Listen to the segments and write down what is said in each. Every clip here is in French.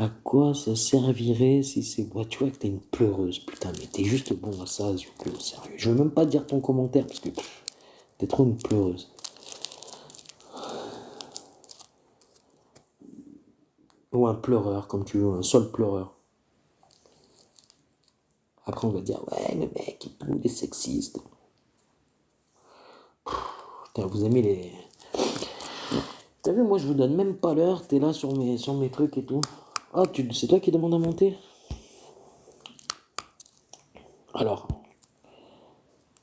À quoi ça servirait si c'est moi? Tu vois que t'es une pleureuse, putain, mais t'es juste bon à ça, Zuko, sérieux. Je veux même pas dire ton commentaire parce que t'es trop une pleureuse. Ou un pleureur, comme tu veux, un seul pleureur. Après, on va dire, ouais, le mec, il est sexiste. Putain, vous aimez les. T'as vu, moi, je vous donne même pas l'heure, t'es là sur mes trucs et tout. Ah, c'est toi qui demande à monter? Alors,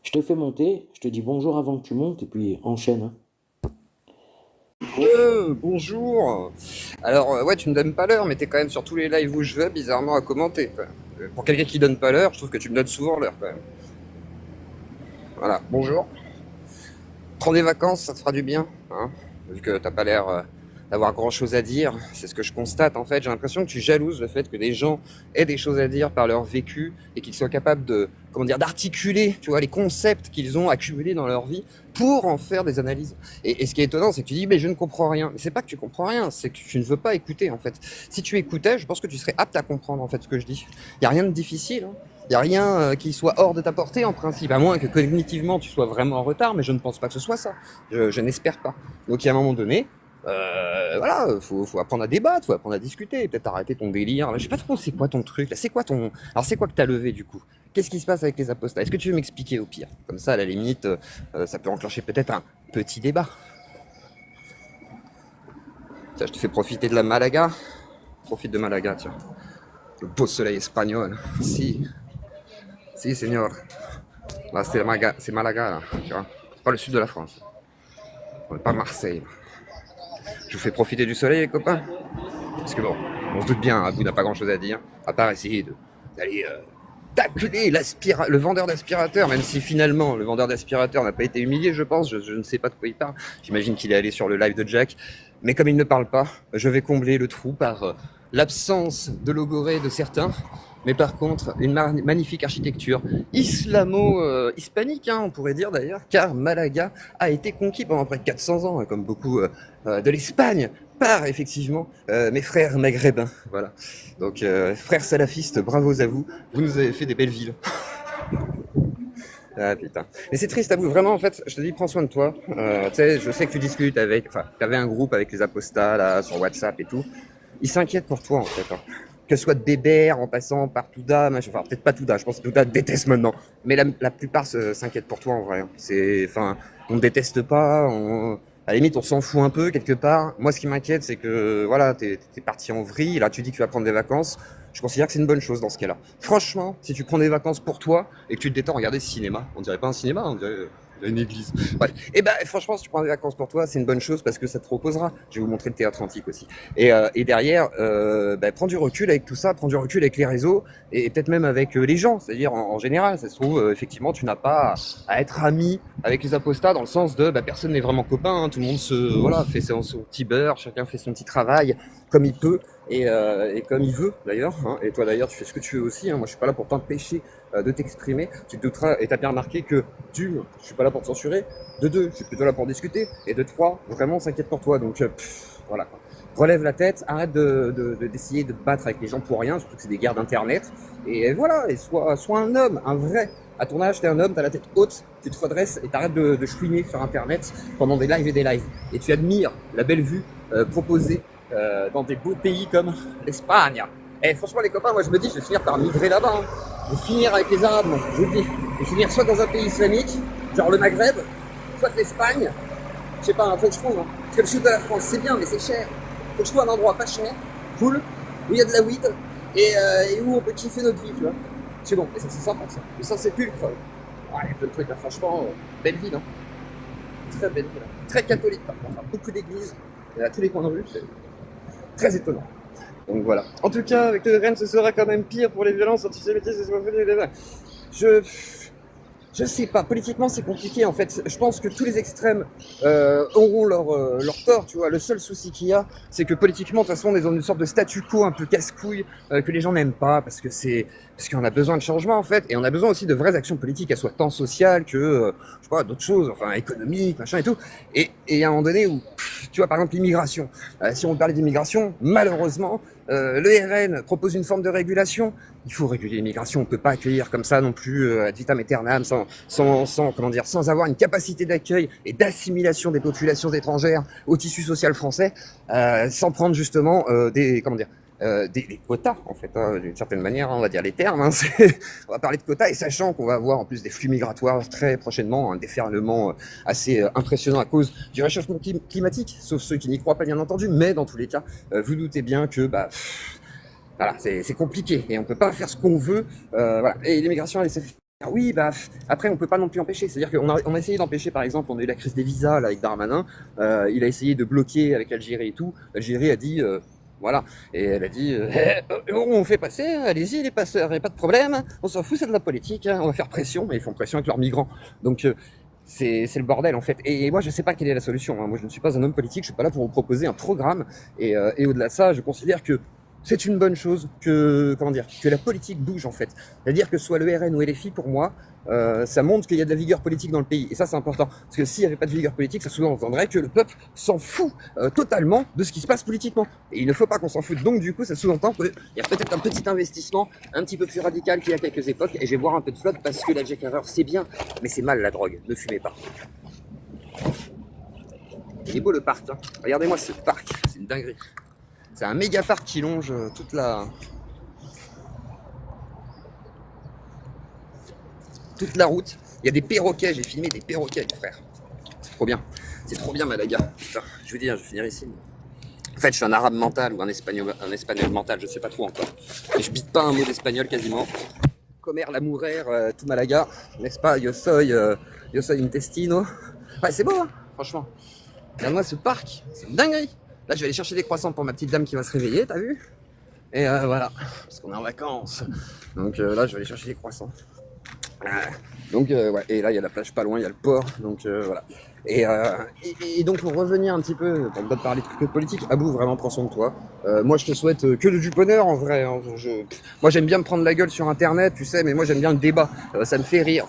je te fais monter, je te dis bonjour avant que tu montes et puis enchaîne, hein. Bonjour. Alors, ouais, tu me donnes pas l'heure, mais t'es quand même sur tous les lives où je vais, bizarrement à commenter, quoi. Pour quelqu'un qui donne pas l'heure, je trouve que tu me donnes souvent l'heure, quand même. Voilà, bonjour. Prends des vacances, ça te fera du bien, hein. Vu que t'as pas l'air d'avoir grand chose à dire, c'est ce que je constate en fait. J'ai l'impression que tu jalouses le fait que des gens aient des choses à dire par leur vécu et qu'ils soient capables de, comment dire, d'articuler, tu vois, les concepts qu'ils ont accumulés dans leur vie pour en faire des analyses. Et ce qui est étonnant, c'est que tu dis, mais je ne comprends rien. Mais c'est pas que tu comprends rien, c'est que tu ne veux pas écouter en fait. Si tu écoutais, je pense que tu serais apte à comprendre en fait ce que je dis. Il y a rien de difficile, hein. Il n'y a rien qui soit hors de ta portée en principe, à moins que cognitivement tu sois vraiment en retard, mais je ne pense pas que ce soit ça. Je n'espère pas. Donc, il y a un moment donné, voilà, faut apprendre à débattre, faut apprendre à discuter, peut-être arrêter ton délire. Là, je sais pas trop c'est quoi ton truc, là, c'est quoi ton... Alors, c'est quoi que t'as levé, du coup? Qu'est-ce qui se passe avec les apostats? Est-ce que tu veux m'expliquer au pire? Comme ça, à la limite, ça peut enclencher peut-être un petit débat. Tiens, je te fais profiter de la Malaga. Profite de Malaga, tiens. Le beau soleil espagnol. Si, señor. Là, c'est Malaga, là, tu vois. C'est pas le sud de la France. On n'est pas Marseille. Je vous fais profiter du soleil, les copains. Parce que bon, on se doute bien, Abou n'a pas grand chose à dire, à part essayer d'aller tacler le vendeur d'aspirateur, même si finalement le vendeur d'aspirateur n'a pas été humilié, je pense, je ne sais pas de quoi il parle. J'imagine qu'il est allé sur le live de Jack. Mais comme il ne parle pas, je vais combler le trou par l'absence de logorée de certains. Mais par contre, une magnifique architecture islamo-hispanique, hein, on pourrait dire d'ailleurs, car Malaga a été conquis pendant près de 400 ans, hein, comme beaucoup de l'Espagne, par effectivement mes frères maghrébins. Voilà. Donc, frères salafistes, bravo à vous, vous nous avez fait des belles villes. Ah putain. Mais c'est triste à vous, vraiment en fait, je te dis, prends soin de toi. Tu sais, je sais que tu discutes avec, enfin, tu avais un groupe avec les apostats là, sur WhatsApp et tout. Ils s'inquiètent pour toi en fait, hein. Que ce soit de Bébert en passant par Touda, machin, enfin peut-être pas Touda, je pense que Touda te déteste maintenant. Mais la plupart s'inquiètent pour toi en vrai, hein. C'est, enfin, on ne déteste pas, à la limite on s'en fout un peu quelque part. Moi ce qui m'inquiète c'est que voilà, t'es parti en vrille, là tu dis que tu vas prendre des vacances. Je considère que c'est une bonne chose dans ce cas-là. Franchement, si tu prends des vacances pour toi et que tu te détends, regarder ce cinéma, on dirait pas un cinéma, on dirait une église. Bref. Et ben franchement, si tu prends des vacances pour toi, c'est une bonne chose parce que ça te reposera. Je vais vous montrer le théâtre antique aussi. Et derrière, prends du recul avec tout ça, prends du recul avec les réseaux et peut-être même avec les gens. C'est-à-dire en général, ça se trouve, effectivement, tu n'as pas à être ami avec les apostats dans le sens de personne n'est vraiment copain, hein. Tout le monde voilà, fait son petit beurre, chacun fait son petit travail comme il peut et comme il veut d'ailleurs, hein. Et toi d'ailleurs tu fais ce que tu veux aussi, hein. Moi je suis pas là pour t'empêcher de t'exprimer. Tu te douteras et t'as bien remarqué que d'une, je suis pas là pour te censurer, de deux, je suis plutôt là pour discuter, et de trois, vraiment on s'inquiète pour toi. Donc voilà quoi. Relève la tête, arrête d'essayer de te battre avec les gens pour rien, surtout que c'est des guerres d'internet. Et voilà, et sois un homme, un vrai. À ton âge, t'es un homme, t'as la tête haute, tu te redresses et t'arrêtes de chouiner sur internet pendant des lives et des lives. Et tu admires la belle vue proposée dans des beaux pays comme l'Espagne. Et franchement les copains, moi je me dis je vais finir par migrer là-bas, hein. Je vais finir avec les Arabes, moi, je vous le dis. Je vais finir soit dans un pays islamique, genre le Maghreb, soit l'Espagne. Je sais pas, hein, faut que je trouve, hein. Parce que le sud de la France c'est bien mais c'est cher. Faut que je trouve un endroit pas cher, cool, où il y a de la weed et où on peut kiffer notre vie, tu vois. C'est bon, et ça c'est sympa ça. Et ça c'est pulcre. Ouais, il y a plein de trucs là, franchement, belle ville, hein. Très belle ville, hein. Très catholique par contre, hein. Beaucoup d'églises, à tous les coins de rue, c'est très étonnant. Donc voilà. En tout cas, avec le Rennes, ce sera quand même pire pour les violences antisémitistes et Je... Je sais pas, politiquement c'est compliqué en fait. Je pense que tous les extrêmes auront leur tort, tu vois. Le seul souci qu'il y a, c'est que politiquement, de toute façon, on est dans une sorte de statu quo un peu casse-couille que les gens n'aiment pas parce qu'on a besoin de changement en fait, et on a besoin aussi de vraies actions politiques, qu'elles soient tant sociales que je sais pas d'autres choses, enfin économiques, machin et tout. Et à un moment donné où, tu vois, par exemple l'immigration. Si on parlait d'immigration, malheureusement, le RN propose une forme de régulation. Il faut réguler l'immigration, on peut pas accueillir comme ça non plus ad vitam aeternam sans avoir une capacité d'accueil et d'assimilation des populations étrangères au tissu social français, sans prendre justement des quotas en fait, hein, d'une certaine manière, hein, on va dire les termes. Hein, on va parler de quotas et sachant qu'on va avoir en plus des flux migratoires très prochainement, un déferlement assez impressionnant à cause du réchauffement climatique, sauf ceux qui n'y croient pas bien entendu, mais dans tous les cas, vous doutez bien que voilà, c'est compliqué et on peut pas faire ce qu'on veut. Voilà. Et l'immigration, elle s'est fait. Oui, après, on peut pas non plus empêcher. C'est-à-dire qu'on a essayé d'empêcher, par exemple, on a eu la crise des visas là, avec Darmanin. Il a essayé de bloquer avec l'Algérie et tout. L'Algérie a dit, voilà. Et elle a dit, on fait passer, allez-y les passeurs, y a pas de problème. On s'en fout, c'est de la politique. Hein, on va faire pression. Mais ils font pression avec leurs migrants. Donc, c'est le bordel en fait. Et moi, je sais pas quelle est la solution. Hein. Moi, je ne suis pas un homme politique. Je suis pas là pour vous proposer un programme. Et au-delà de ça, je considère que c'est une bonne chose que la politique bouge en fait. C'est-à-dire que ce soit le RN ou LFI, pour moi, ça montre qu'il y a de la vigueur politique dans le pays. Et ça, c'est important. Parce que s'il n'y avait pas de vigueur politique, ça sous-entendrait que le peuple s'en fout totalement de ce qui se passe politiquement. Et il ne faut pas qu'on s'en foute. Donc du coup, ça sous-entend qu'il y a peut-être un petit investissement un petit peu plus radical qu'il y a quelques époques. Et je vais boire un peu de flotte parce que la Jack Herrera, c'est bien, mais c'est mal la drogue. Ne fumez pas. Il est beau le parc. Hein. Regardez-moi ce parc. C'est une dinguerie. C'est un méga parc qui longe toute la route. Il y a des perroquets, j'ai filmé des perroquets, les frères. C'est trop bien. C'est trop bien, Malaga. Putain, je veux dire, je vais finir ici. En fait, je suis un arabe mental ou un espagnol mental, je sais pas trop encore. Et je bite pas un mot d'espagnol quasiment. Comer la mourir, tout Malaga, n'est-ce pas? Yo soy intestino. Ouais, c'est beau, hein, franchement. Regarde-moi ce parc, c'est une dinguerie. Là, je vais aller chercher des croissants pour ma petite dame qui va se réveiller, t'as vu? Et voilà, parce qu'on est en vacances. Donc là, je vais aller chercher des croissants. Donc, ouais. Et là, il y a la plage pas loin, il y a le port. Donc, voilà. Et donc, pour revenir un petit peu, pour ne pas parler de politique, Abou, vraiment, prends soin de toi. Moi, je te souhaite que du bonheur, en vrai. Hein. Moi, j'aime bien me prendre la gueule sur Internet, tu sais, mais moi, j'aime bien le débat. Ça me fait rire.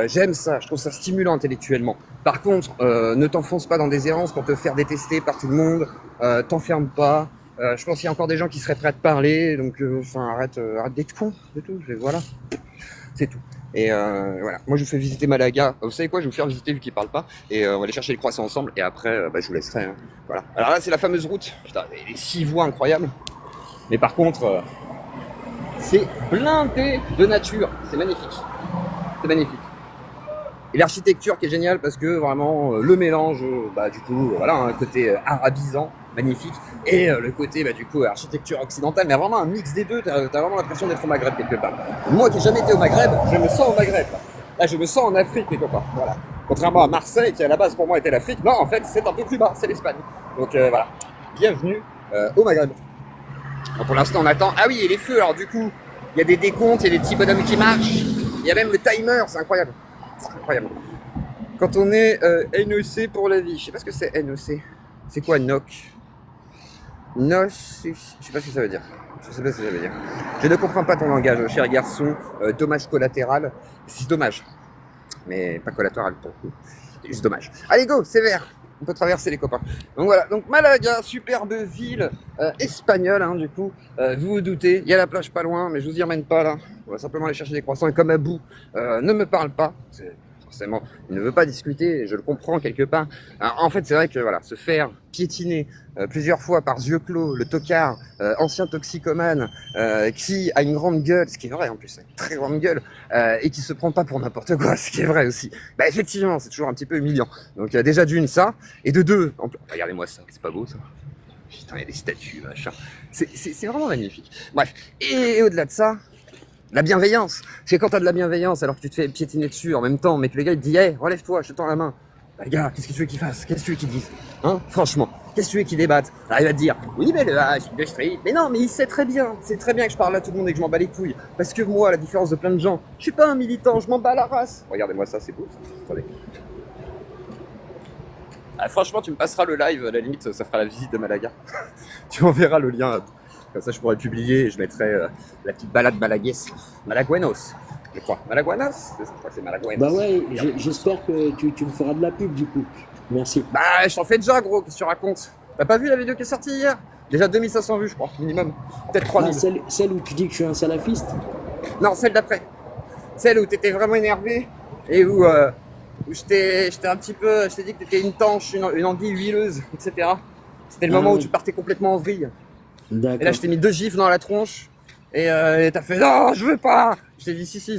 J'aime ça, je trouve ça stimulant intellectuellement. Par contre, ne t'enfonce pas dans des errances pour te faire détester par tout le monde. T'enferme pas. Je pense qu'il y a encore des gens qui seraient prêts à te parler. Donc, arrête d'être con, c'est tout. Voilà, c'est tout. Et voilà, moi je vous fais visiter Malaga. Vous savez quoi, je vais vous faire visiter vu qu'il parle pas. Et on va aller chercher les croissants ensemble. Et après, je vous laisserai. Hein. Voilà. Alors là, c'est la fameuse route. Putain, les 6 voies incroyables. Mais par contre, c'est blindé de nature. C'est magnifique. C'est magnifique. Et l'architecture qui est géniale parce que vraiment le mélange, du coup, voilà, un côté arabisant, magnifique, et le côté, du coup, architecture occidentale, mais vraiment un mix des deux. T'as vraiment l'impression d'être au Maghreb quelque part. Moi qui n'ai jamais été au Maghreb, je me sens au Maghreb. Là, je me sens en Afrique quelque part. Voilà. Contrairement à Marseille, qui à la base pour moi était l'Afrique, non, en fait, c'est un peu plus bas, c'est l'Espagne. Donc voilà, bienvenue au Maghreb. Donc, pour l'instant, on attend. Ah oui, et les feux, alors du coup, il y a des décomptes, il y a des petits bonhommes qui marchent, il y a même le timer, c'est incroyable. Incroyable. Quand on est NEC pour la vie, je sais pas ce que c'est NEC. C'est quoi NOC? NOC, je sais pas ce que ça veut dire. Je sais pas ce que ça veut dire. Je ne comprends pas ton langage, cher garçon. Dommage collatéral. C'est dommage. Mais pas collatéral pour le coup. C'est juste dommage. Allez, go, c'est vert. On peut traverser les copains. Donc voilà, donc Malaga, superbe ville espagnole, hein, du coup. Vous vous doutez, il y a la plage pas loin, mais je vous y emmène pas là. On va simplement aller chercher des croissants. Et comme Abou ne me parle pas, forcément, il ne veut pas discuter, et je le comprends quelque part. Alors, en fait, c'est vrai que voilà, se faire piétiner plusieurs fois par yeux clos, le tocard, ancien toxicomane, qui a une grande gueule, ce qui est vrai en plus, une très grande gueule, et qui se prend pas pour n'importe quoi, ce qui est vrai aussi. Effectivement, c'est toujours un petit peu humiliant. Donc déjà d'une ça, et de deux, regardez-moi ça, c'est pas beau ça. Putain, il y a des statues, machin. C'est vraiment magnifique. Bref, et au-delà de ça, la bienveillance. C'est quand t'as de la bienveillance alors que tu te fais piétiner dessus en même temps, mais que le gars il te dit hey, relève-toi, je te tends la main. Les gars, qu'est-ce que tu veux qu'ils fassent? Qu'est-ce que tu veux qu'ils disent? Hein? Franchement. Qu'est-ce que tu veux qu'il débatte? Alors il va te dire, oui mais le H de street, mais non mais il sait très bien, c'est très bien que je parle à tout le monde et que je m'en bats les couilles. Parce que moi, à la différence de plein de gens, je suis pas un militant, je m'en bats la race. Regardez-moi ça, c'est beau ça. Attendez. Ah, franchement, tu me passeras le live, à la limite, ça fera la visite de Malaga. Tu m'enverras le lien, comme ça je pourrais publier et je mettrai la petite balade malaguès. Malaguenos, je crois. Malaguenos? Je crois que c'est Malaguenos. Bah ouais, j'espère que tu me feras de la pub du coup. Merci. Bah, je t'en fais déjà, gros, qu'est-ce que tu racontes? T'as pas vu la vidéo qui est sortie hier? Déjà 2500 vues, je crois, minimum. Peut-être Ah, 3000. celle où tu dis que je suis un salafiste? Non, celle d'après. Celle où t'étais vraiment énervé et où j'étais un petit peu. Je t'ai dit que t'étais une tanche, une anguille huileuse, etc. C'était le Ah moment où oui, tu partais complètement en vrille. Et là, je d'accord. t'ai mis 2 gifles dans la tronche. Et t'as fait non, je veux pas. Je t'ai dit si, si,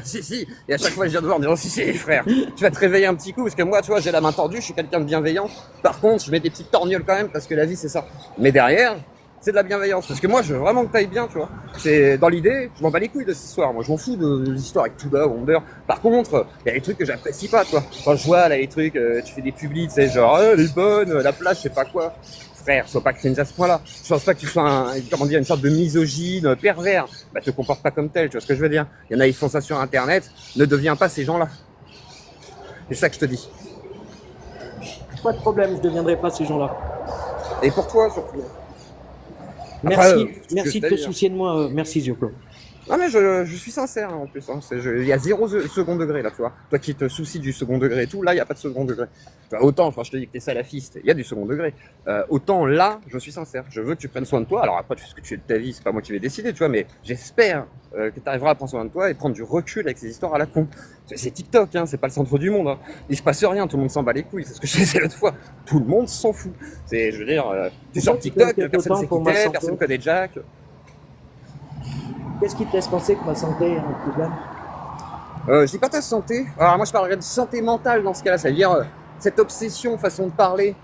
si. Et à chaque fois, je viens de voir en disant si, si, frère. Tu vas te réveiller un petit coup parce que moi, tu vois, j'ai la main tordue, je suis quelqu'un de bienveillant. Par contre, je mets des petites torgnoles quand même parce que la vie, c'est ça. Mais derrière, c'est de la bienveillance parce que moi, je veux vraiment que t'ailles bien, tu vois. C'est dans l'idée, je m'en bats les couilles de cette histoire. Moi, je m'en fous des histoires avec Touba, Wonder. Par contre, il y a des trucs que j'apprécie pas, tu vois. Quand je vois là les trucs, tu fais des publics, tu sais, genre, elle est bonne, la plage, je sais pas quoi. Frère, sois pas cringe à ce point-là. Je pense pas que tu sois comment dire, une sorte de misogyne, pervers. Bah, te comporte pas comme tel, tu vois ce que je veux dire. Il y en a, ils font ça sur Internet. Ne deviens pas ces gens-là. C'est ça que je te dis. Pas de problème, je ne deviendrai pas ces gens-là. Et pour toi, surtout. Après, Merci, ce que merci de t'as te dit, hein. soucier de moi. Merci, Zioclo. Non mais je suis sincère hein, en plus. Hein. Il y a zéro second degré là, tu vois. Toi qui te soucies du second degré et tout, là il y a pas de second degré. Tu vois, autant, je te dis que t'es salafiste, il y a du second degré. Autant là, je suis sincère. Je veux que tu prennes soin de toi. Alors après, tu fais ce que tu veux de ta vie, c'est pas moi qui vais décider, tu vois. Mais j'espère que tu arriveras à prendre soin de toi et prendre du recul avec ces histoires à la con. C'est TikTok, hein, c'est pas le centre du monde. Hein. Il se passe rien, tout le monde s'en bat les couilles. C'est ce que je disais l'autre fois. Tout le monde s'en fout. C'est, je veux dire, tu sors TikTok, personne sait qui t'es, personne connaît Jack. Qu'est-ce qui te laisse penser que ma santé est un problème? Je dis pas ta santé. Alors moi je parlerais de santé mentale dans ce cas-là, c'est-à-dire cette obsession, façon de parler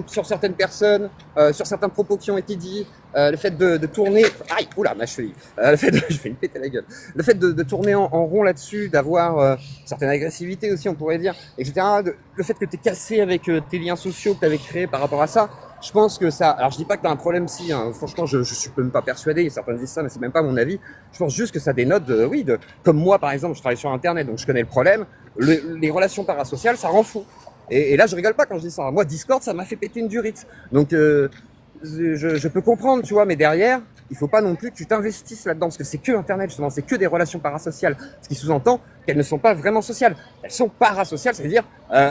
sur certaines personnes, sur certains propos qui ont été dits, le fait de tourner, aïe, oula ma cheville, le fait de, je fais une pète à la gueule, le fait de tourner en rond là-dessus, d'avoir certaine agressivité aussi on pourrait dire, etc. Le fait que t'es cassé avec tes liens sociaux que t'avais créés par rapport à ça. Je pense que ça. Alors je dis pas que t'as un problème si. Hein, franchement, je suis même pas persuadé. Certains disent ça, mais c'est même pas mon avis. Je pense juste que ça dénote comme moi par exemple, je travaille sur Internet, donc je connais le problème. Les relations parasociales, ça rend fou. Et là, je rigole pas quand je dis ça. Moi, Discord, ça m'a fait péter une durite. Donc je peux comprendre, tu vois, mais derrière, il faut pas non plus que tu t'investisses là-dedans, parce que c'est que Internet, justement, c'est que des relations parasociales. Ce qui sous-entend qu'elles ne sont pas vraiment sociales. Elles sont parasociales, c'est-à-dire,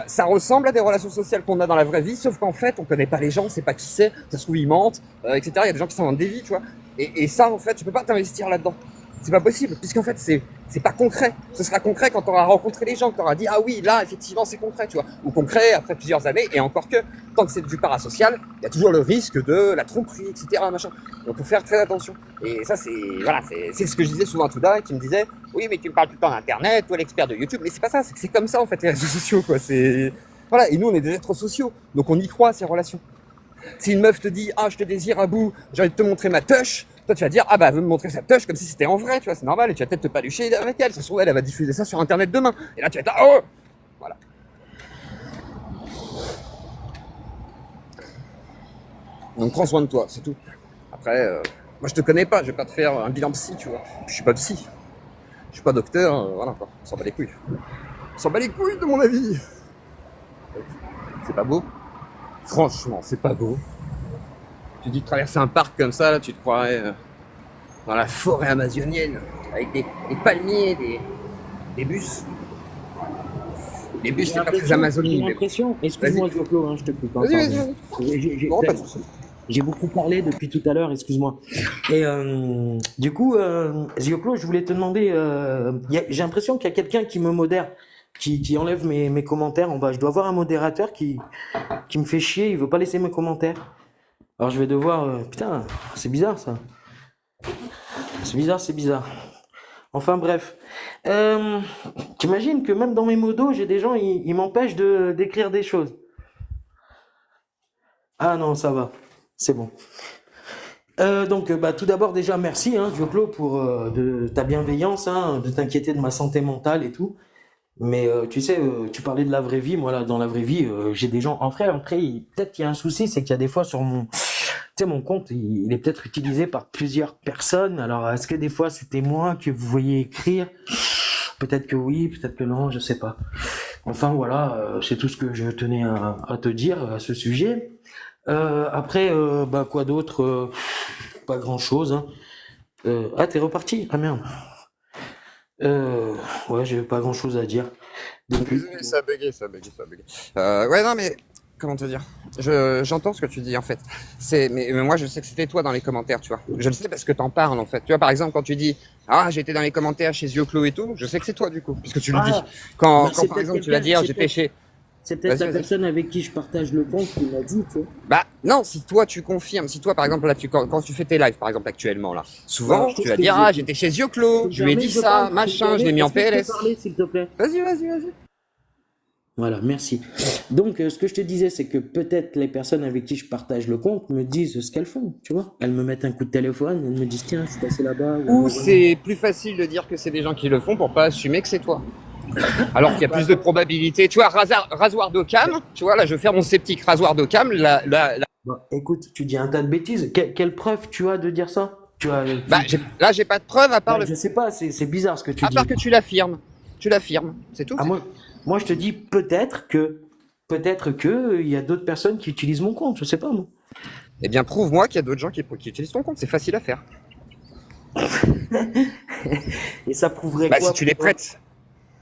ça ressemble à des relations sociales qu'on a dans la vraie vie, sauf qu'en fait, on connaît pas les gens, on sait pas qui c'est, ça se trouve, ils mentent, etc. Il y a des gens qui sont dans des vies, tu vois. Et ça, en fait, tu peux pas t'investir là-dedans. C'est pas possible, puisqu'en fait, c'est pas concret. Ce sera concret quand tu auras rencontré les gens, que tu auras dit, ah oui, là, effectivement, c'est concret, tu vois. Ou concret après plusieurs années, et encore que, tant que c'est du parasocial, il y a toujours le risque de la tromperie, etc., machin. Donc, faut faire très attention. Et ça, c'est ce que je disais souvent à Touda, qui me disait, oui, mais tu me parles tout le temps d'Internet, toi, l'expert de YouTube. Mais c'est pas ça, c'est que c'est comme ça, en fait, les réseaux sociaux, quoi. Voilà. Et nous, on est des êtres sociaux. Donc, on y croit à ces relations. Si une meuf te dit, ah, je te désire à bout, j'ai envie de te montrer ma touche, toi, tu vas dire, ah bah, elle veut me montrer sa touche comme si c'était en vrai, tu vois, c'est normal, et tu vas peut-être te palucher avec elle. Ça se trouve, elle va diffuser ça sur Internet demain. Et là, tu vas être, oh! Voilà. Donc, prends soin de toi, c'est tout. Après, moi, je te connais pas, je vais pas te faire un bilan psy, tu vois. Puis, je suis pas psy. Je suis pas docteur, voilà, quoi. On s'en bat les couilles. On s'en bat les couilles, de mon avis. C'est pas beau? Franchement, c'est pas beau. Tu dis de traverser un parc comme ça, là, tu te croirais dans la forêt amazonienne, avec des palmiers, des bus. Les bus, c'est pas très Amazonie. J'ai l'impression, excuse-moi Zioclo, hein, je te coupe. Vas-y, vas-y. Non, pas de soucis. J'ai beaucoup parlé depuis tout à l'heure, excuse-moi. Et du coup, Zioclo, je voulais te demander, j'ai l'impression qu'il y a quelqu'un qui me modère, qui enlève mes commentaires en bas. Je dois avoir un modérateur qui me fait chier, il veut pas laisser mes commentaires. Alors je vais devoir... putain, c'est bizarre ça. C'est bizarre. Enfin bref. T'imagines que même dans mes modos, j'ai des gens, ils m'empêchent d'écrire des choses. Ah non, ça va. C'est bon. Donc, tout d'abord, déjà, merci, hein, Zioclo, pour de ta bienveillance, hein, de t'inquiéter de ma santé mentale et tout. Mais tu sais, tu parlais de la vraie vie. Moi, là, dans la vraie vie, j'ai des gens. En vrai, après, peut-être qu'il y a un souci, c'est qu'il y a des fois sur mon, tu sais, mon compte, il est peut-être utilisé par plusieurs personnes. Alors, est-ce que des fois, c'était moi que vous voyez écrire? Peut-être que oui, peut-être que non, je sais pas. Enfin, voilà, c'est tout ce que je tenais à te dire à ce sujet. Après, bah, quoi d'autre? Pas grand-chose, hein. Ah, t'es reparti? Ah merde. Euh, ouais, j'ai pas grand-chose à dire. Donc, Désolé, ça a bugué, ça a bugué, ça a bugué. Ouais, non, mais comment te dire? J'entends ce que tu dis en fait. Mais moi, je sais que c'était toi dans les commentaires, tu vois. Je le sais parce que t'en parles en fait. Tu vois, par exemple, quand tu dis ah j'étais dans les commentaires chez Zioclo et tout, je sais que c'est toi du coup, puisque tu le dis. ah, bah, Quand par exemple tu vas dire j'étais chez. c'est peut-être Vas-y, la vas-y. personne avec qui je partage le compte qui m'a dit, tu vois. Bah non, si toi tu confirmes, si toi par exemple là quand tu fais tes lives par exemple actuellement là, Voilà, souvent je te tu ce vas que je dire disais. ah j'étais chez Je Zioclo, te je lui ai permets, dit je parle, ça, je te machin, je l'ai permets. mis en Est-ce que je peux PLS. parler, s'il te plaît? Vas-y, vas-y, vas-y. Voilà, merci. Donc, ce que je te disais, c'est que peut-être les personnes avec qui je partage le compte me disent ce qu'elles font, tu vois. Elles me mettent un coup de téléphone, elles me disent, tiens, je suis passé là-bas, Ou ou voilà. c'est plus facile de dire que c'est des gens qui le font pour pas assumer que c'est toi. Alors qu'il y a Bah, plus de probabilité. Tu vois, rasoir d'Occam, tu vois, là je vais faire mon sceptique rasoir d'Occam, bah, écoute, tu dis un tas de bêtises. Quelle preuve tu as de dire ça? bah, là j'ai pas de preuve Bah, je sais pas, c'est bizarre ce que tu à part dis. que tu l'affirmes. Tu l'affirmes, c'est tout. Ah, moi, je te dis peut-être que il y a d'autres personnes qui utilisent mon compte, je sais pas, moi. Eh bien, prouve-moi qu'il y a d'autres gens qui utilisent ton compte, c'est facile à faire. Et ça prouverait Bah, si quoi tu pour les toi? prêtes.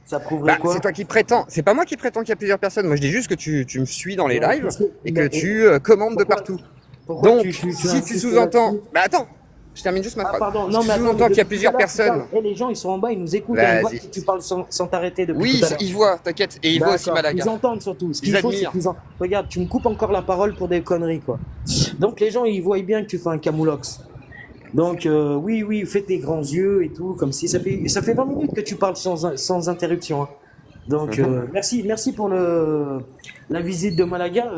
Ça prouverait Bah, c'est quoi? toi qui prétends. C'est pas moi qui prétends qu'il y a plusieurs personnes. Moi, je dis juste que tu me suis dans les Bah, lives et que mais, tu commandes de pourquoi, partout. pourquoi Donc, tu si tu insistes sous-entends. là-dessus? Bah, attends, je termine juste ma Ah, phrase. pardon, Si non, tu mais attends, mais sous-entends qu'il y a depuis tout à plusieurs l'heure, tu parles. personnes, Eh, les gens, ils sont en bas, ils nous écoutent, hein, ils voient vas-y. que tu parles sans t'arrêter depuis tout Oui, à l'heure. ils voient, t'inquiète. Et ils voient aussi D'accord, Malaga. ils entendent surtout. Ce Ils qu'il faut, c'est admirent. qu'ils en... Regarde, tu me coupes encore la parole pour des conneries, quoi. Donc, les gens, ils voient bien que tu fais un camoulox. Donc, oui, oui, fais tes grands yeux et tout, comme si ça fait 20 minutes que tu parles sans interruption, hein. Donc, Mhm. merci pour la visite de Malaga.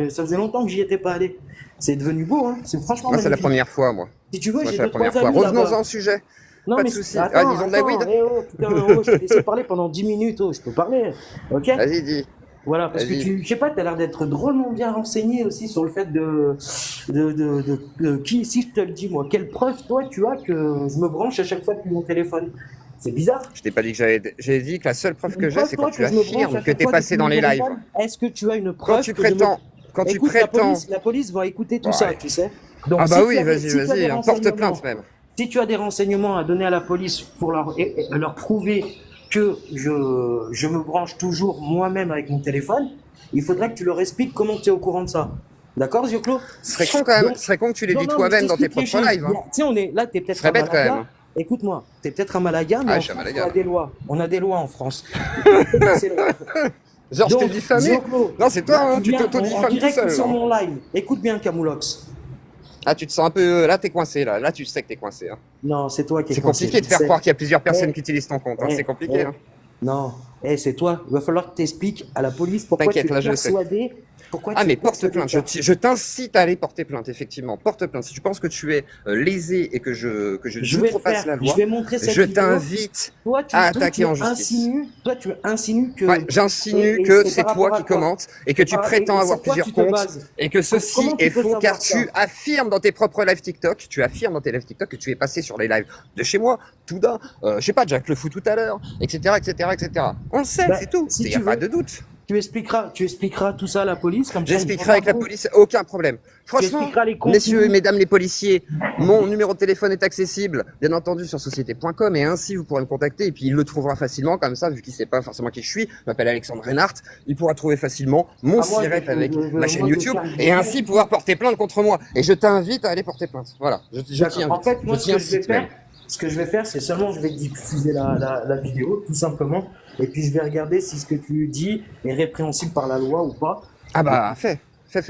Ça faisait longtemps que j'y étais pas allé. C'est devenu beau, hein. C'est franchement Moi, c'est la magnifique. première fois, moi. Si tu veux, Moi, j'ai c'est la deux, première trois fois. amis là-bas. Revenons-en au sujet. Non, Pas mais de soucis. Ah, attends, ils ont de la attends, weed? eh oh, putain, oh, je t'ai laissé parler pendant 10 minutes, oh, je peux parler, ok? Vas-y, dis. Voilà, parce que Vas-y. je sais pas, tu as l'air d'être drôlement bien renseigné aussi sur le fait qui, si je te le dis, moi, quelle preuve, toi, tu as que je me branche à chaque fois depuis mon téléphone? C'est bizarre. Je t'ai pas dit que j'ai dit que la seule preuve Une que j'ai, preuve, c'est quand toi, tu que je me branche affirmes à que chaque t'es fois depuis passé dans mon les lives. téléphone? Est-ce que tu as une Quand preuve tu que je me... prétends, quand tu Écoute, prétends. la police va écouter tout ça, Ouais. tu sais. Donc, Ah bah oui, vas-y, si tu as des vas-y, hein, porte renseignements, plainte même. si tu as des renseignements à donner à la police pour leur prouver que je me branche toujours moi-même avec mon téléphone, il faudrait que tu leur expliques comment tu es au courant de ça. D'accord, Zioclo? Ce serait con quand même, Donc, ce serait con que tu les non, dis non, mais je toi-même dans tes t'explique les propres choses. lives. Hein. Tu sais, là, tu es Ce peut-être serait à bête quand Malaga. même. Écoute-moi, tu es peut-être à Malaga, mais Ah, en je suis à France, on Malaga. a des lois. On a des lois en France. Il faut passer le- Genre, je t'ai Donc, diffamé? Zioclo, Non, c'est toi, là, hein, tu tu viens en t'auto-diffames tout direct seul. sur Hein. mon live. Écoute bien, Camoulox. Ah, tu te sens un peu. Là, t'es coincé, là. Là, tu sais que t'es coincé. Hein. Non, c'est toi qui es C'est coincé. compliqué de Je faire sais. croire qu'il y a plusieurs personnes Eh, qui utilisent ton compte. Hein. eh, C'est compliqué. eh. Hein. Non, c'est toi. Il va falloir que tu expliques à la police pourquoi tu T'inquiète, es là, je le sais. persuadé. Pourquoi Ah, tu es mais porte persuadé de plainte. ça. Je t'incite à aller porter plainte, effectivement. Porte plainte. Si tu penses que tu es lésé et que Je vais le outrepasse faire. la Je loi, vais montrer cette je vidéo. t'invite Toi, à attaquer en justice. Toi, tu insinues que. Ouais, j'insinue et que c'est c'est par toi rapport à qui quoi? commentes et que tu prétends Et avoir sur quoi plusieurs tu te comptes bases? et que ceci Comment tu est peux faux car savoir ça? tu affirmes dans tes propres lives TikTok, tu affirmes dans tes lives TikTok que tu es passé sur les lives de chez moi, Touda, je sais pas, Jack le Fou tout à l'heure, etc., etc., etc. On le sait, Ben, c'est tout. si Il n'y tu a pas veux, de doute. tu expliqueras tout ça à la police, comme ça, ils J'expliquerai avec la regarderont. police, aucun problème. Tu Franchement, expliqueras les messieurs et contenus. mesdames les policiers, mon numéro de téléphone est accessible, bien entendu, sur société.com, et ainsi vous pourrez me contacter, et puis il le trouvera facilement, comme ça, vu qu'il sait pas forcément qui je suis, je m'appelle Alexandre Reinhardt, il pourra trouver facilement mon Ah, moi, sirette avec ma chaîne moi, je YouTube, tiens et ainsi pouvoir porter plainte contre moi. Et je t'invite à aller porter plainte. Voilà, je t'y D'accord. En invite. fait, moi, Je t'y incite même. ce que je vais faire, c'est seulement, je vais diffuser la vidéo, tout simplement. Et puis, je vais regarder si ce que tu dis est répréhensible par la loi ou pas. Ah Et bah, fais. Fais.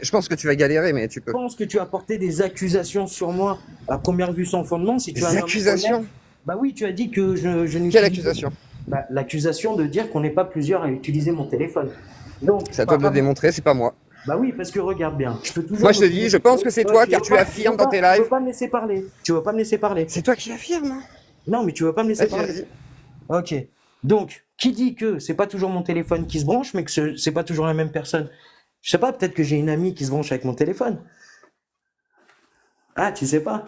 Je pense que tu vas galérer, mais tu je peux. pense que tu as porté des accusations sur moi à première vue sans fondement. Si tu es un Des homme accusations? honnête, bah oui, tu as dit que je Quelle n'utilise accusation? bah, l'accusation de dire qu'on n'est pas plusieurs à utiliser mon téléphone. Donc, C'est à toi de le démontrer, c'est pas moi. bah oui, parce que regarde bien, je peux toujours. Moi je te dis, je pense que c'est toi car tu affirmes dans tes Tu lives. veux pas me laisser parler. Tu veux pas me laisser parler. C'est toi qui affirmes, hein. Non, mais tu veux pas me laisser Vas-y, parler. vas-y. Ok. Donc, qui dit que c'est pas toujours mon téléphone qui se branche, mais que c'est pas toujours la même personne? Je sais pas, peut-être que j'ai une amie qui se branche avec mon téléphone. Ah, tu sais pas?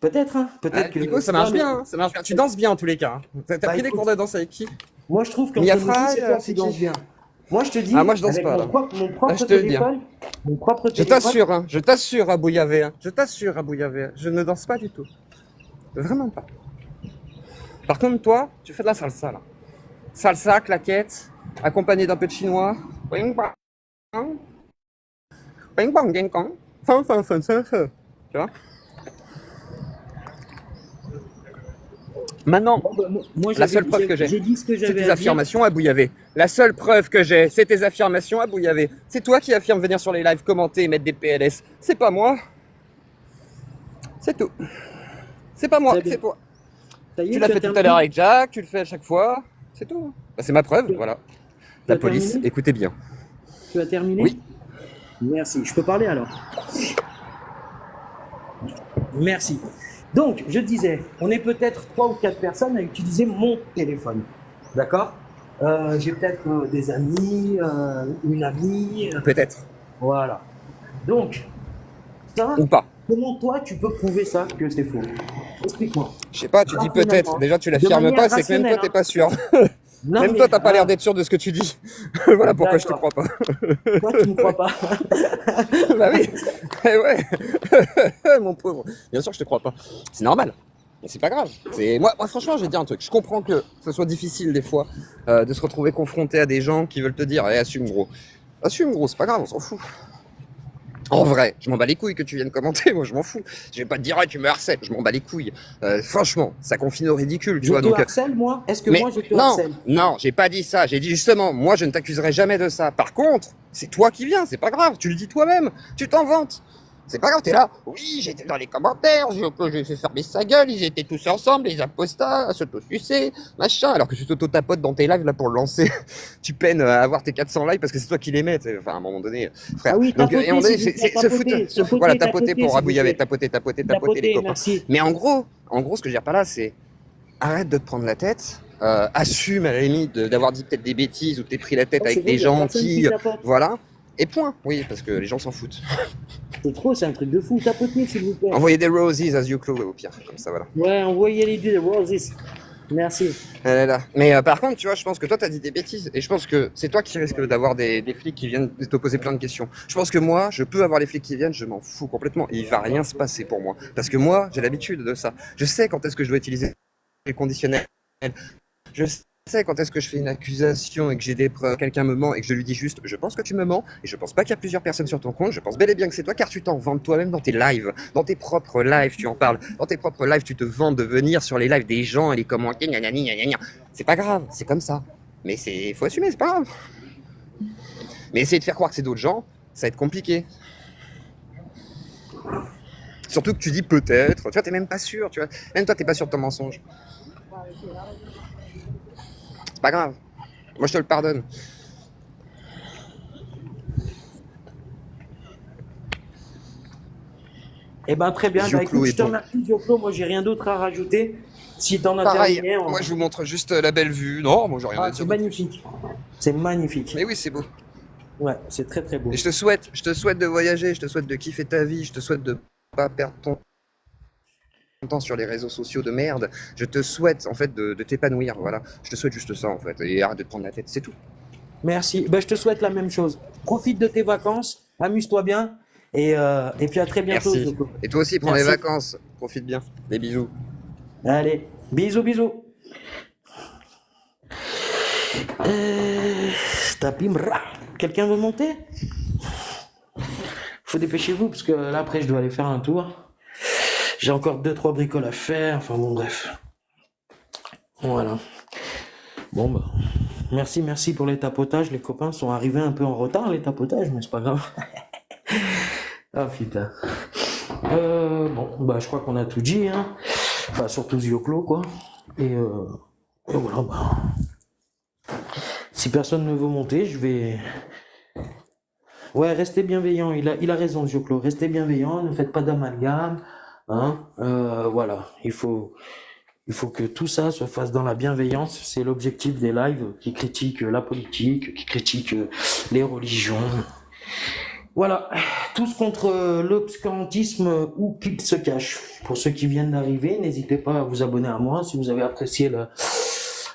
Peut-être, hein? Peut-être que. Nico, ça Non, marche mais. bien, hein, ça marche bien. Tu danses bien en tous les cas, hein. T'as Bah pris des écoute, cours de danse avec qui? moi je trouve qu'en Mia ce moment, Fry, c'est toi qui c'est danses qui? bien. Moi je te Ah, dis, moi je danse avec pas là. mon Là, propre je te le dis, hein. téléphone, mon propre téléphone, Je t'assure, Abou Yavé, hein. Je t'assure, Abou Yavé, je ne danse pas du tout. Vraiment pas. Par contre, toi, tu fais de la salsa là. Salsa, claquette, accompagné d'un peu de chinois. Ping pong, ping pong, ding dong. Fin, fin, fin, fin, fin. Tu vois? Maintenant, bon, bah, moi la seule preuve que j'ai, j'ai dit ce que c'est j'avais tes à dire. affirmations à Bouillavé. La seule preuve que j'ai, c'est tes affirmations à Bouillavé. C'est toi qui affirmes venir sur les lives commenter et mettre des PLS. C'est pas moi. C'est tout. C'est pas moi, Très bien. c'est toi. Ça y Tu est, l'as tu as fait tout à l'heure terminé? avec Jack, tu le fais à chaque fois. C'est tout. Bah, c'est ma preuve, Tu voilà. tu La as police, terminé? écoutez bien. Tu as terminé? Oui, Merci. Je peux parler alors? Merci. Donc, je disais, on est peut-être 3 ou 4 personnes à utiliser mon téléphone. D'accord? J'ai peut-être des amis, une amie, peut-être. voilà. Donc, ça, Ou pas. comment toi tu peux prouver ça que c'est faux? Explique-moi. Je sais pas, tu dis peut-être. Rationnellement, hein. Déjà, tu De l'affirmes manière pas, c'est que même rationnelle, toi, t'es hein. pas sûr. Non Même mais, toi, t'as pas l'air d'être sûr de ce que tu dis. Voilà pourquoi je te d'accord. crois pas. Toi, tu ne crois pas. Bah oui. Eh ouais. Mon pauvre. Bien sûr que je te crois pas. C'est normal. Mais c'est pas grave. Moi, franchement, je vais te dire un truc. Je comprends que ce soit difficile des fois de se retrouver confronté à des gens qui veulent te dire, eh, assume gros. Assume gros, c'est pas grave, on s'en fout. En vrai, je m'en bats les couilles que tu viennes commenter, moi je m'en fous. Je vais pas te dire, ah, tu me harcèles, je m'en bats les couilles. Franchement, ça confine au ridicule, tu Je vois. te Donc, harcèle, moi? Est-ce que mais moi je te non, harcèle? non, j'ai pas dit ça. J'ai dit justement, moi je ne t'accuserai jamais de ça. Par contre, c'est toi qui viens, c'est pas grave, tu le dis toi-même, tu t'en vantes. C'est pas grave, t'es là. Oui, j'étais dans les commentaires, j'ai fait fermer sa gueule, ils étaient tous ensemble, les apostats, à s'auto-sucer, machin. Alors que tu t'auto-tapotes dans tes lives là pour le lancer. Tu peines à avoir tes 400 lives parce que c'est toi qui les mets. Enfin, à un moment donné, frère. Ah oui, Donc, et on tapoter, est, s'il vous plaît, se foutre, tapoter, voilà, tapoter, tapoter tapoter, pour s'il vous rabouiller, plaît. tapoter les Tapoter, copains. merci. Mais en gros, ce que je veux dire par là, c'est arrête de te prendre la tête. Assume à la limite d'avoir dit peut-être des bêtises ou t'es pris la tête Oh, c'est avec vrai, des il y a gens personne qui qui, tapote. voilà. Et point. Oui, parce que les gens s'en foutent. C'est trop, c'est un truc de fou. Tapoter, s'il vous plaît. Envoyez des roses as you close au pire, comme ça, voilà. Ouais, envoyez les deux roses. Merci. Là. Mais par contre, tu vois, je pense que toi, t'as dit des bêtises. Et je pense que c'est toi qui risques d'avoir des flics qui viennent te poser plein de questions. Je pense que moi, je peux avoir les flics qui viennent, je m'en fous complètement. Il va rien se passer pour moi. Parce que moi, j'ai l'habitude de ça. Je sais quand est-ce que je dois utiliser les conditionnels. Je sais quand est-ce que je fais une accusation et que j'ai des preuves, quelqu'un me ment et que je lui dis juste je pense que tu me mens et je pense pas qu'il y a plusieurs personnes sur ton compte, je pense bel et bien que c'est toi car tu t'en vantes toi-même dans tes lives, dans tes propres lives tu en parles, dans tes propres lives tu te vantes de venir sur les lives des gens et les commenter gna gna gna gna gna. C'est pas grave, c'est comme ça. Mais faut assumer, c'est pas grave. Mais essayer de faire croire que c'est d'autres gens, ça va être compliqué. Surtout que tu dis peut-être, tu vois, t'es même pas sûr, tu vois. Même toi, t'es pas sûr de ton mensonge. C'est pas grave. Moi, je te le pardonne. Eh ben, très bien. Bah, écoute, Zioclo je est te bon. remercie, Dioclo. Moi, j'ai rien d'autre à rajouter. Si t'en as Pareil, terminé, moi je vous montre juste la belle vue. Non, moi j'ai rien à Ah, dire. c'est magnifique. C'est magnifique. Mais oui, c'est beau. Ouais, c'est très très beau. Et je te souhaite de voyager, je te souhaite de kiffer ta vie, je te souhaite de pas perdre ton temps sur les réseaux sociaux de merde. Je te souhaite en fait de t'épanouir, voilà. Je te souhaite juste ça en fait. Et arrête de te prendre la tête, c'est tout. Merci. Ben, je te souhaite la même chose. Profite de tes vacances, amuse-toi bien et puis à très bientôt. Merci. Dioclo. Et toi aussi, prends les Merci. vacances. Profite bien. Des bisous. Allez, bisous, bisous. Tapimra. Quelqu'un veut monter? Faut dépêchez-vous parce que là après je dois aller faire un tour. J'ai encore 2-3 bricoles à faire. Enfin bon bref. Voilà. Bon bah. Merci pour les tapotages. Les copains sont arrivés un peu en retard les tapotages, mais c'est pas grave. Ah putain. Bon, bah je crois qu'on a tout dit, hein. Enfin, surtout Zioclo, quoi. Et voilà, bah. Si personne ne veut monter, je vais. Ouais, restez bienveillant. Il a raison, Zioclo. Restez bienveillant. Ne faites pas d'amalgame. Hein. Voilà. Il faut que tout ça se fasse dans la bienveillance. C'est l'objectif des lives qui critiquent la politique, qui critiquent les religions. Voilà, tous contre l'obscurantisme où qu'il se cache. Pour ceux qui viennent d'arriver, n'hésitez pas à vous abonner à moi si vous avez apprécié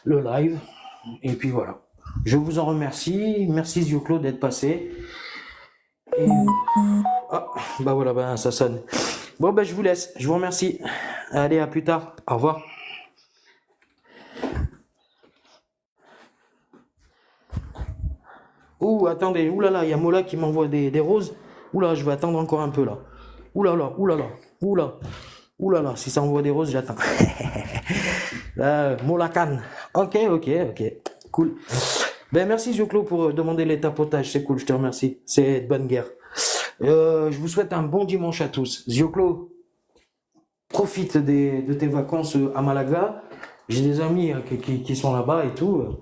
le live. Et puis voilà. Je vous en remercie. Merci Zioclo d'être passé. Et... Ah, bah voilà, bah ça sonne. Bon, bah je vous laisse. Je vous remercie. Allez, à plus tard. Au revoir. Ouh, attendez. Ouh là là, il y a Mola qui m'envoie des roses. Ouh là, je vais attendre encore un peu là. Ouh là là, ouh là là, ouh là. Ouh là là, si ça envoie des roses, j'attends. Mola Khan. Ok, ok, ok. Cool. Ben merci Zioclo pour demander les tapotages. C'est cool, je te remercie. C'est de bonne guerre. Je vous souhaite un bon dimanche à tous. Zioclo, profite de tes vacances à Malaga. J'ai des amis qui sont là-bas et tout.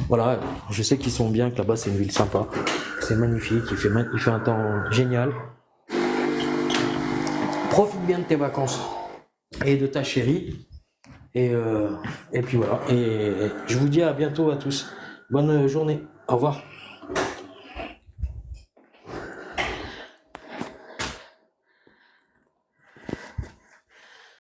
Voilà, je sais qu'ils sont bien, que là-bas c'est une ville sympa. C'est magnifique, il fait un temps génial. Profite bien de tes vacances et de ta chérie. Et puis voilà. Et je vous dis à bientôt à tous. Bonne journée. Au revoir.